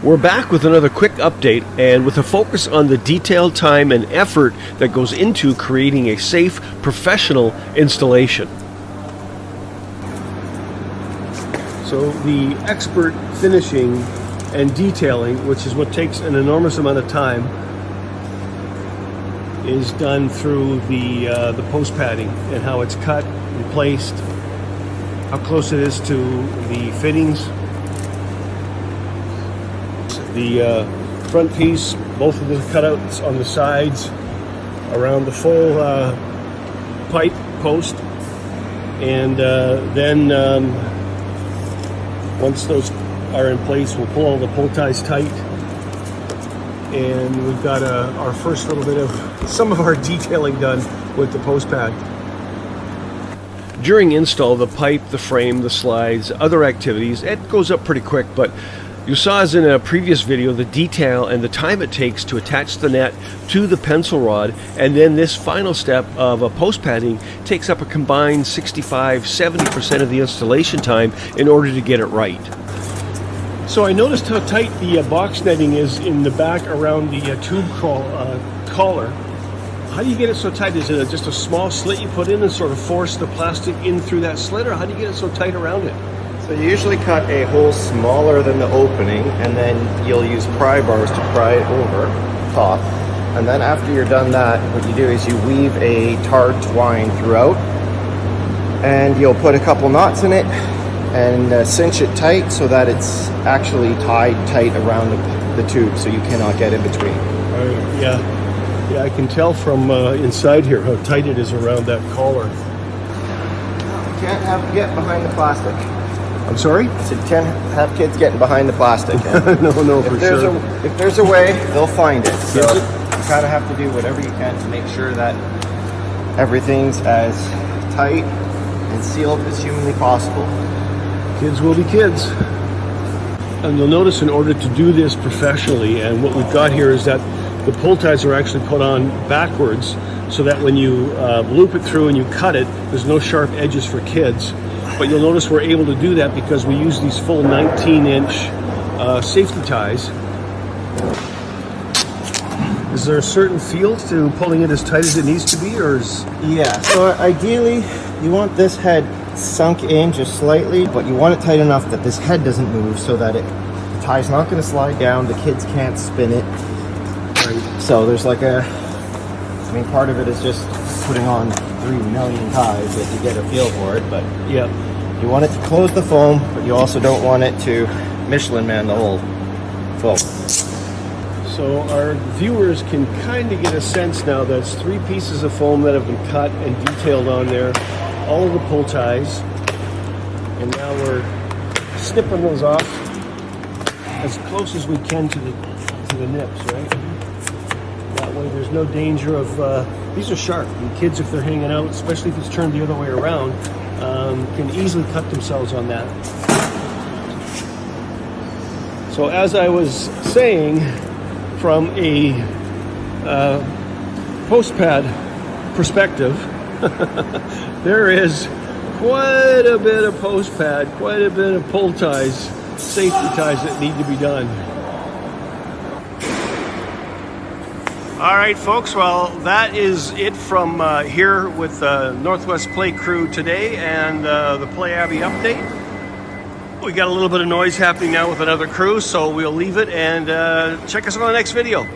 We're back with another quick update and with a focus on the detailed time and effort that goes into creating a safe, professional installation. So the expert finishing and detailing, which is what takes an enormous amount of time, is done through the post padding and how it's cut and placed, how close it is to the fittings. The front piece, both of the cutouts on the sides, around the full pipe post, and then once those are in place, we'll pull all the pull ties tight, and we've got our first little bit of some of our detailing done with the post pad. During install, the pipe, the frame, the slides, other activities, it goes up pretty quick, but you saw as in a previous video the detail and the time it takes to attach the net to the pencil rod, and then this final step of a post padding takes up a combined 65-70% of the installation time in order to get it right. So I noticed how tight the box netting is in the back around the tube collar. How do you get it so tight? Is it just a small slit you put in and sort of force the plastic in through that slit, or how do you get it so tight around it? So you usually cut a hole smaller than the opening, and then you'll use pry bars to pry it over top. And then after you're done that, what you do is you weave a tar twine throughout, and you'll put a couple knots in it and cinch it tight so that it's actually tied tight around the tube, so you cannot get in between. Yeah, I can tell from inside here how tight it is around that collar. You can't get behind the plastic. I'm sorry? So you can't have kids getting behind the plastic. No, for sure. If there's a way, they'll find it. So you kind of have to do whatever you can to make sure that everything's as tight and sealed as humanly possible. Kids will be kids. And you'll notice in order to do this professionally, and what we've got here is that the pull ties are actually put on backwards so that when you loop it through and you cut it, there's no sharp edges for kids. But you'll notice we're able to do that because we use these full 19-inch safety ties. Is there a certain feel to pulling it as tight as it needs to be, or is... Yeah, so ideally you want this head sunk in just slightly, but you want it tight enough that this head doesn't move so that the tie's not going to slide down, the kids can't spin it. Right. So there's like part of it is just putting on 3 million ties that you get a feel for it, but yeah, you want it to close the foam, but you also don't want it to Michelin man the whole foam. So our viewers can kind of get a sense now that it's 3 pieces of foam that have been cut and detailed on there, all of the pull ties, and now we're snipping those off as close as we can to the nips, right? That way there's no danger of, these are sharp, and kids, if they're hanging out, especially if it's turned the other way around, can easily cut themselves on that. So as I was saying, from a post pad perspective, there is quite a bit of post pad, quite a bit of pull ties, safety ties that need to be done. All right, folks, well, that is it from here with Northwest Play Crew today and the Play Abbey update. We got a little bit of noise happening now with another crew, so we'll leave it and check us on the next video.